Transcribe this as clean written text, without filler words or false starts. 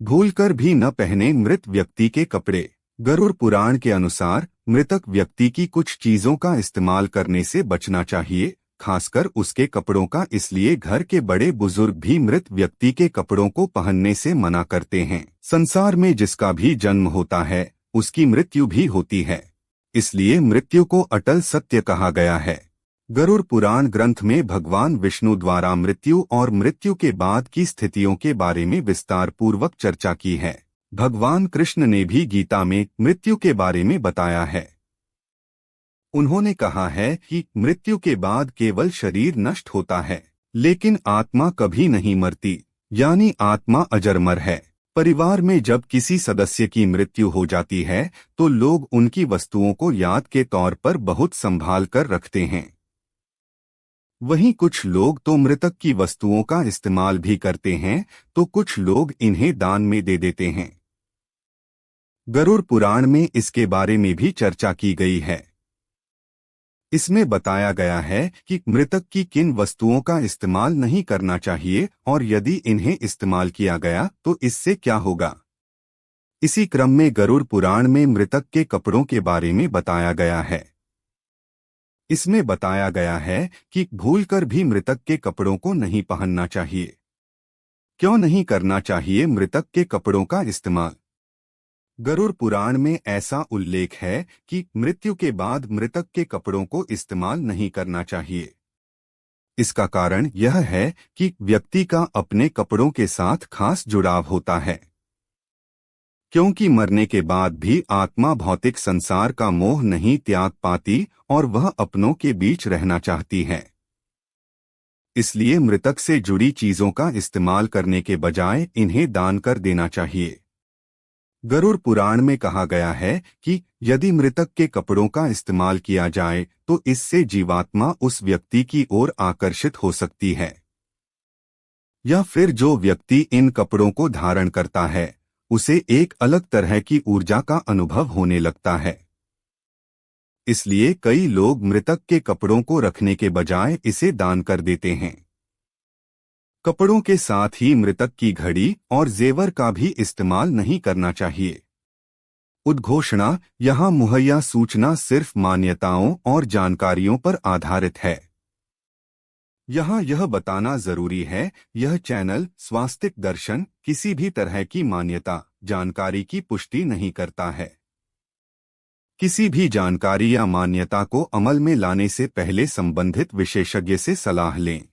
भूलकर भी न पहने मृत व्यक्ति के कपड़े। गरुड़ पुराण के अनुसार मृतक व्यक्ति की कुछ चीजों का इस्तेमाल करने से बचना चाहिए, खासकर उसके कपड़ों का। इसलिए घर के बड़े बुजुर्ग भी मृत व्यक्ति के कपड़ों को पहनने से मना करते हैं। संसार में जिसका भी जन्म होता है उसकी मृत्यु भी होती है, इसलिए मृत्यु को अटल सत्य कहा गया है। गरुड़ पुराण ग्रंथ में भगवान विष्णु द्वारा मृत्यु और मृत्यु के बाद की स्थितियों के बारे में विस्तार पूर्वक चर्चा की है। भगवान कृष्ण ने भी गीता में मृत्यु के बारे में बताया है। उन्होंने कहा है कि मृत्यु के बाद केवल शरीर नष्ट होता है, लेकिन आत्मा कभी नहीं मरती, यानी आत्मा अजरमर है। परिवार में जब किसी सदस्य की मृत्यु हो जाती है तो लोग उनकी वस्तुओं को याद के तौर पर बहुत संभाल कर रखते हैं। वहीं कुछ लोग तो मृतक की वस्तुओं का इस्तेमाल भी करते हैं, तो कुछ लोग इन्हें दान में दे देते हैं। गरुड़ पुराण में इसके बारे में भी चर्चा की गई है। इसमें बताया गया है कि मृतक की किन वस्तुओं का इस्तेमाल नहीं करना चाहिए और यदि इन्हें इस्तेमाल किया गया तो इससे क्या होगा। इसी क्रम में गरुड़ पुराण में मृतक के कपड़ों के बारे में बताया गया है। इसमें बताया गया है कि भूलकर भी मृतक के कपड़ों को नहीं पहनना चाहिए। क्यों नहीं करना चाहिए मृतक के कपड़ों का इस्तेमाल? गरुड़ पुराण में ऐसा उल्लेख है कि मृत्यु के बाद मृतक के कपड़ों को इस्तेमाल नहीं करना चाहिए। इसका कारण यह है कि व्यक्ति का अपने कपड़ों के साथ खास जुड़ाव होता है, क्योंकि मरने के बाद भी आत्मा भौतिक संसार का मोह नहीं त्याग पाती और वह अपनों के बीच रहना चाहती है। इसलिए मृतक से जुड़ी चीजों का इस्तेमाल करने के बजाय इन्हें दान कर देना चाहिए। गरुड़ पुराण में कहा गया है कि यदि मृतक के कपड़ों का इस्तेमाल किया जाए तो इससे जीवात्मा उस व्यक्ति की ओर आकर्षित हो सकती है, या फिर जो व्यक्ति इन कपड़ों को धारण करता है उसे एक अलग तरह की ऊर्जा का अनुभव होने लगता है। इसलिए कई लोग मृतक के कपड़ों को रखने के बजाय इसे दान कर देते हैं। कपड़ों के साथ ही मृतक की घड़ी और जेवर का भी इस्तेमाल नहीं करना चाहिए। उद्घोषणा यहाँ मुहैया सूचना सिर्फ मान्यताओं और जानकारियों पर आधारित है। यहाँ यह बताना जरूरी है, यह चैनल स्वास्तिक दर्शन किसी भी तरह की मान्यता जानकारी की पुष्टि नहीं करता है। किसी भी जानकारी या मान्यता को अमल में लाने से पहले संबंधित विशेषज्ञ से सलाह लें।